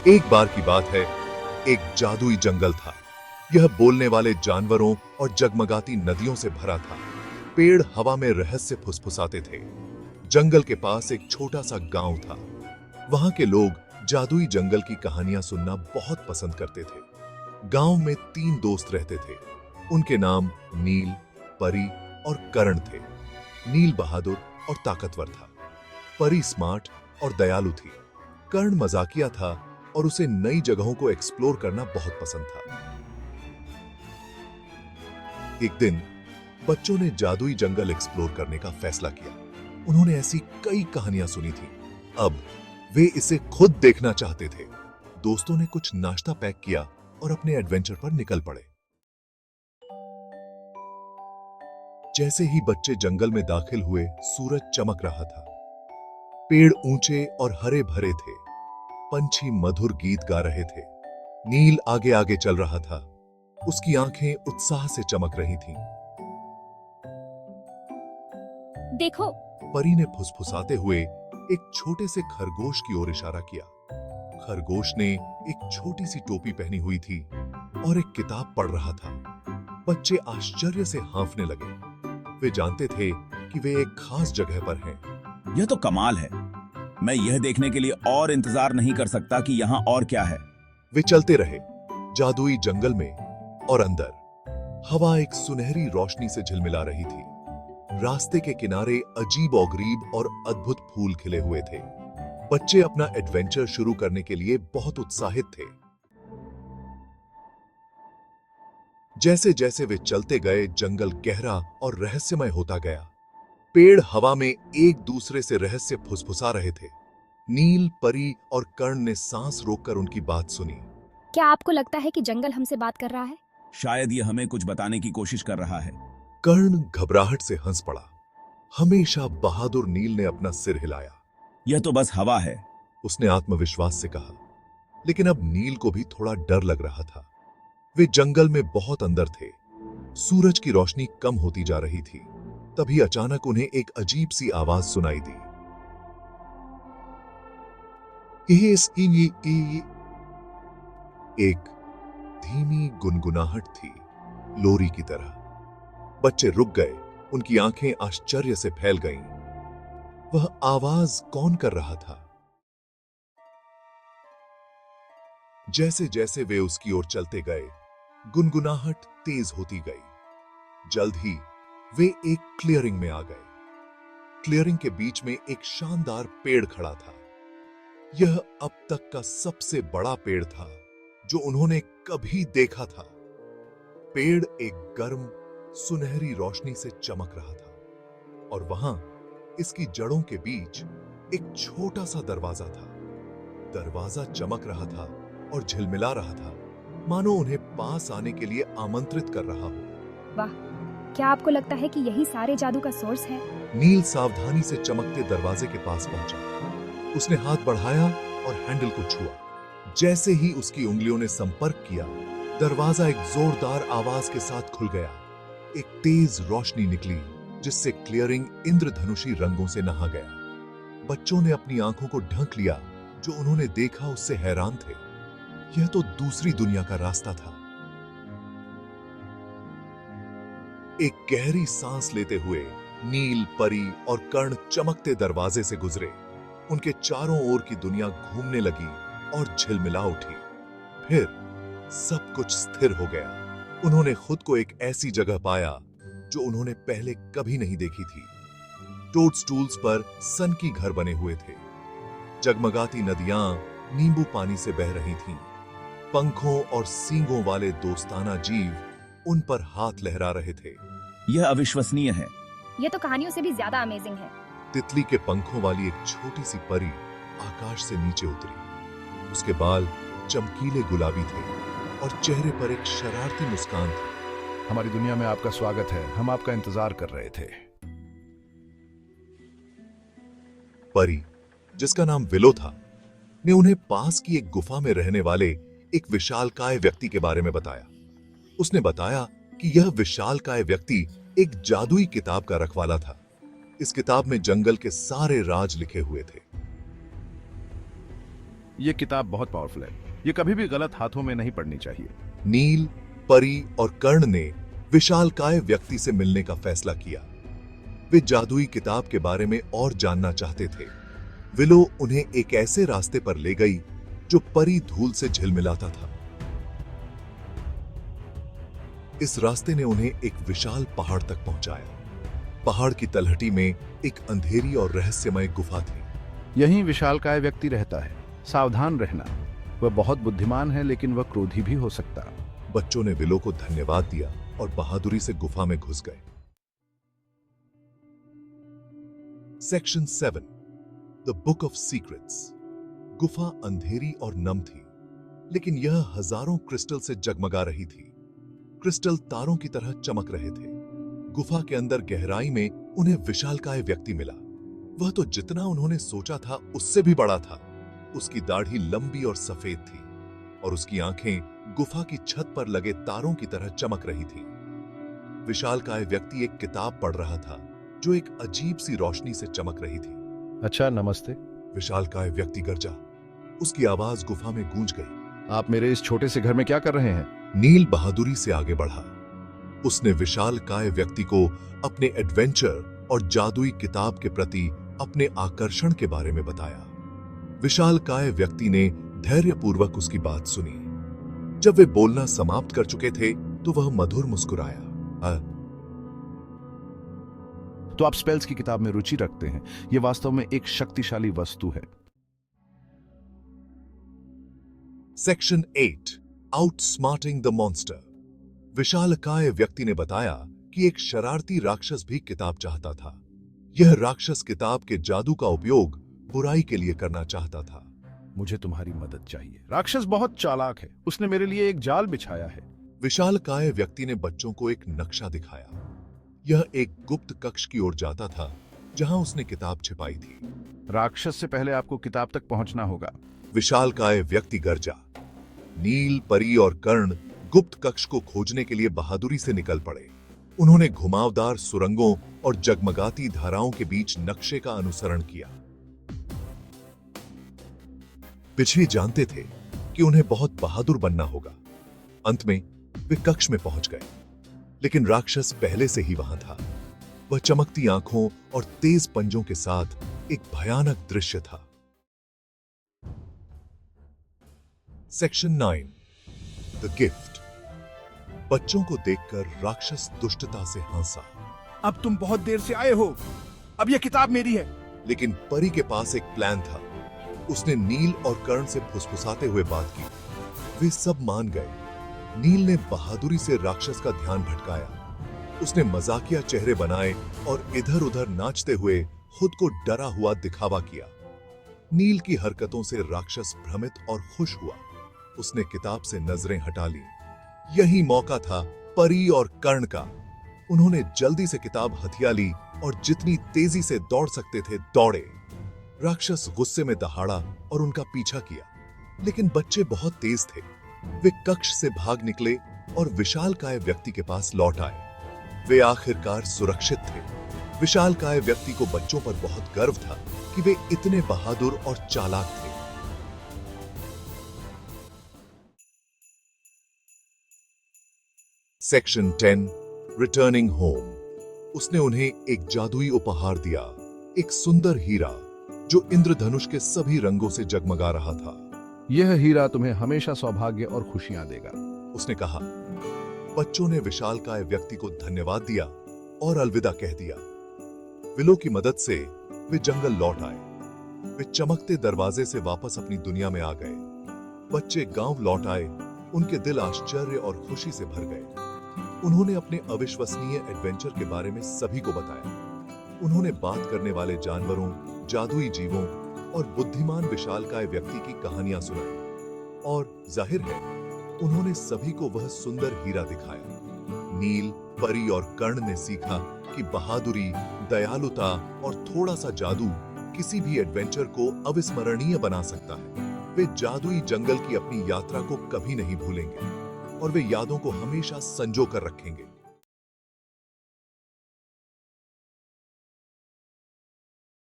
एक बार की बात है, एक जादुई जंगल था। यह बोलने वाले जानवरों और जगमगाती नदियों से भरा था। पेड़ हवा में रहस्य फुसफुसाते थे। जंगल के पास एक छोटा सा गांव था। वहां के लोग जादुई जंगल की कहानियां सुनना बहुत पसंद करते थे। गांव में 3 दोस्त रहते थे। उनके नाम नील, परी और करण थे। नील बहादुर और ताकतवर था। परी स्मार्ट और दयालु थी। कर्ण मजाकिया था और उसे नई जगहों को एक्सप्लोर करना बहुत पसंद था। एक दिन बच्चों ने जादुई जंगल एक्सप्लोर करने का फैसला किया। उन्होंने ऐसी कई कहानियां सुनी थी। अब वे इसे खुद देखना चाहते थे। दोस्तों ने कुछ नाश्ता पैक किया और अपने एडवेंचर पर निकल पड़े। जैसे ही बच्चे जंगल में दाखिल हुए, सूरज चमक रहा था। पेड़ ऊंचे और हरे भरे थे। पंछी मधुर गीत गा रहे थे। नील आगे आगे चल रहा था। उसकी आंखें उत्साह से चमक रही थीं। देखो, परी ने फुसफुसाते हुए एक छोटे से खरगोश की ओर इशारा किया। खरगोश ने एक छोटी सी टोपी पहनी हुई थी और एक किताब पढ़ रहा था। बच्चे आश्चर्य से हाँफने लगे। वे जानते थे कि वे एक खास जगह पर हैं। यह तो कमाल है। मैं यह देखने के लिए और इंतजार नहीं कर सकता कि यहाँ और क्या है। वे चलते रहे, जादुई जंगल में और अंदर। हवा एक सुनहरी रोशनी से झिलमिला रही थी। रास्ते के किनारे अजीब-ओ-गरीब और अद्भुत फूल खिले हुए थे। बच्चे अपना एडवेंचर शुरू करने के लिए बहुत उत्साहित थे। जैसे जैसे वे चलते गए, जंगल गहरा और रहस्यमय होता गया। पेड़ हवा में एक दूसरे से रहस्य फुसफुसा रहे थे। नील, परी और कर्ण ने सांस रोककर उनकी बात सुनी। क्या आपको लगता है कि जंगल हमसे बात कर रहा है? शायद यह हमें कुछ बताने की कोशिश कर रहा है। कर्ण घबराहट से हंस पड़ा। हमेशा बहादुर नील ने अपना सिर हिलाया। यह तो बस हवा है। उसने आत्मविश्वास से कहा। लेकिन अब नील को भी थोड़ा डर लग रहा था। वे जंगल में बहुत अंदर थे। सूरज की रोशनी कम होती जा रही थी। तभी अचानक उन्हें एक अजीब सी आवाज सुनाई दी। एक धीमी गुनगुनाहट थी, लोरी की तरह। बच्चे रुक गए। उनकी आंखें आश्चर्य से फैल गईं। वह आवाज कौन कर रहा था? जैसे जैसे वे उसकी ओर चलते गए, गुनगुनाहट तेज होती गई। जल्द ही वे एक क्लियरिंग में आ गए। क्लियरिंग के बीच में एक शानदार पेड़ खड़ा था। यह अब तक का सबसे बड़ा पेड़ था जो उन्होंने कभी देखा था। पेड़ एक गर्म, सुनहरी रोशनी से चमक रहा था और वहां इसकी जड़ों के बीच एक छोटा सा दरवाजा था। दरवाजा चमक रहा था और झिलमिला रहा था, मानो उन्हें पास आने के लिए आमंत्रित कर रहा हो। वाह, क्या आपको लगता है कि यही सारे जादू का सोर्स है? नील सावधानी से चमकते दरवाजे के पास पहुंचा। उसने हाथ बढ़ाया और हैंडल को छुआ। जैसे ही उसकी उंगलियों ने संपर्क किया, दरवाजा एक जोरदार आवाज के साथ खुल गया। एक तेज रोशनी निकली जिससे क्लियरिंग इंद्रधनुषी रंगों से नहा गया। बच्चों ने अपनी आंखों को ढक लिया। जो उन्होंने देखा उससे हैरान थे। यह तो दूसरी दुनिया का रास्ता था। एक गहरी सांस लेते हुए नील, परी और कर्ण चमकते दरवाजे से गुजरे। उनके चारों ओर की दुनिया घूमने लगी और झिलमिला उठी। फिर सब कुछ स्थिर हो गया। उन्होंने खुद को एक ऐसी जगह पाया जो उन्होंने पहले कभी नहीं देखी थी। टोडस्टूल्स पर सन की घर बने हुए थे। जगमगाती नदियां नींबू पानी से बह रही थीं। पंखों और सींगों वाले दोस्ताना जीव उन पर हाथ लहरा रहे थे। यह अविश्वसनीय है। यह तो कहानियों से भी ज्यादा अमेजिंग है। तितली के पंखों वाली एक छोटी सी परी आकाश से नीचे उतरी। उसके बाल चमकीले गुलाबी थे और चेहरे पर एक शरारती मुस्कान थी। हमारी दुनिया में आपका स्वागत है। हम आपका इंतजार कर रहे थे। परी, जिसका नाम विलो था, ने उन्हें पास की एक गुफा में रहने वाले एक विशालकाय व्यक्ति के बारे में बताया। उसने बताया कि यह विशालकाय व्यक्ति एक जादुई किताब का रखवाला था। इस किताब में जंगल के सारे राज लिखे हुए थे। ये किताब बहुत पावरफुल है। ये कभी भी गलत हाथों में नहीं पड़नी चाहिए। नील, परी और कर्ण ने विशालकाय व्यक्ति से मिलने का फैसला किया। वे जादुई किताब के बारे में और जानना चाहते थे। विलो उन्हें एक ऐसे रास्ते पर ले गई जो परी धूल से झिलमिलाता था। इस रास्ते ने उन्हें एक विशाल पहाड़ तक पहुंचाया। पहाड़ की तलहटी में एक अंधेरी और रहस्यमय गुफा थी। यहीं विशालकाय व्यक्ति रहता है। सावधान रहना। वह बहुत बुद्धिमान है, लेकिन वह क्रोधी भी हो सकता है। बच्चों ने विलो को धन्यवाद दिया और बहादुरी से गुफा में घुस गए। Section 7 the book of secrets. गुफा अंधेरी और नम थी, लेकिन यह हजारों क्रिस्टल से जगमगा रही थी। क्रिस्टल तारों की तरह चमक रहे थे। गुफा के अंदर गहराई में उन्हें विशालकाय व्यक्ति मिला। वह तो जितना उन्होंने सोचा था उससे भी बड़ा था। उसकी दाढ़ी लंबी और सफेद थी और उसकी आंखें गुफा की छत पर लगे तारों की तरह चमक रही थी। विशालकाय व्यक्ति एक किताब पढ़ रहा था जो एक अजीब सी रोशनी से चमक रही थी। अच्छा, नमस्ते। विशालकाय व्यक्ति गरजा। उसकी आवाज गुफा में गूंज गई। आप मेरे इस छोटे से घर में क्या कर रहे हैं? नील बहादुरी से आगे बढ़ा। उसने विशालकाय व्यक्ति को अपने एडवेंचर और जादुई किताब के प्रति अपने आकर्षण के बारे में बताया। विशालकाय व्यक्ति ने धैर्यपूर्वक उसकी बात सुनी। जब वे बोलना समाप्त कर चुके थे तो वह मधुर मुस्कुराया। तो आप स्पेल्स की किताब में रुचि रखते हैं। यह वास्तव में एक शक्तिशाली वस्तु है। Section 8 outsmarting the monster. विशालकाय व्यक्ति ने बताया कि एक शरारती राक्षस भी किताब चाहता था। यह राक्षस किताब के जादू का उपयोग बुराई के लिए करना चाहता था। मुझे तुम्हारी मदद चाहिए। राक्षस बहुत चालाक है। उसने मेरे लिए एक जाल बिछाया है। विशालकाय व्यक्ति ने बच्चों को एक नक्शा दिखाया। यह एक गुप्त कक्ष की ओर जाता था जहां उसने किताब छिपाई थी। राक्षस से पहले आपको किताब तक पहुंचना होगा। विशालकाय व्यक्ति गरजा। नील, परी और कर्ण गुप्त कक्ष को खोजने के लिए बहादुरी से निकल पड़े। उन्होंने घुमावदार सुरंगों और जगमगाती धाराओं के बीच नक्शे का अनुसरण किया। पिछली जानते थे कि उन्हें बहुत बहादुर बनना होगा। अंत में वे कक्ष में पहुंच गए, लेकिन राक्षस पहले से ही वहां था। वह चमकती आंखों और तेज पंजों के साथ एक भयानक दृश्य था। Section 9 the gift. बच्चों को देखकर राक्षस दुष्टता से हंसा। अब तुम बहुत देर से आए हो। अब यह किताब मेरी है। लेकिन परी के पास एक प्लान था। उसने नील और कर्ण से फुसफुसाते हुए बात की। वे सब मान गए। नील ने बहादुरी से राक्षस का ध्यान भटकाया। उसने मजाकिया चेहरे बनाए और इधर उधर नाचते हुए खुद को डरा हुआ दिखावा किया। नील की हरकतों से राक्षस भ्रमित और खुश हुआ। उसने किताब से नजरें हटा ली। यही मौका था परी और कर्ण का। उन्होंने जल्दी से किताब हथिया ली और जितनी तेजी से दौड़ सकते थे दौड़े। राक्षस गुस्से में दहाड़ा और उनका पीछा किया, लेकिन बच्चे बहुत तेज थे। वे कक्ष से भाग निकले और विशालकाय व्यक्ति के पास लौट आए। वे आखिरकार सुरक्षित थे। विशालकाय व्यक्ति को बच्चों पर बहुत गर्व था कि वे इतने बहादुर और चालाक थे। Section 10 returning home. उसने उन्हें एक जादुई उपहार दिया, एक सुंदर हीरा जो इंद्रधनुष के सभी रंगों से जगमगा रहा था। यह हीरा तुम्हें हमेशा सौभाग्य और खुशियां देगा, उसने कहा। बच्चों ने विशालकाय व्यक्ति को धन्यवाद दिया और अलविदा कह दिया। विलो की मदद से वे जंगल लौट आए। वे चमकते दरवाजे से वापस अपनी दुनिया में आ गए। बच्चे गांव लौट आए। उनके दिल आश्चर्य और खुशी से भर गए। उन्होंने अपने अविश्वसनीय एडवेंचर के बारे में सभी को बताया। उन्होंने बात करने वाले जानवरों, जादुई जीवों और बुद्धिमान विशालकाय व्यक्ति की कहानियां सुनाई और जाहिर है उन्होंने सभी को वह सुंदर हीरा दिखाया। नील, परी और कर्ण ने सीखा कि बहादुरी, दयालुता और थोड़ा सा जादू किसी भी एडवेंचर को अविस्मरणीय बना सकता है। वे जादुई जंगल की अपनी यात्रा को कभी नहीं भूलेंगे और वे यादों को हमेशा संजो कर रखेंगे।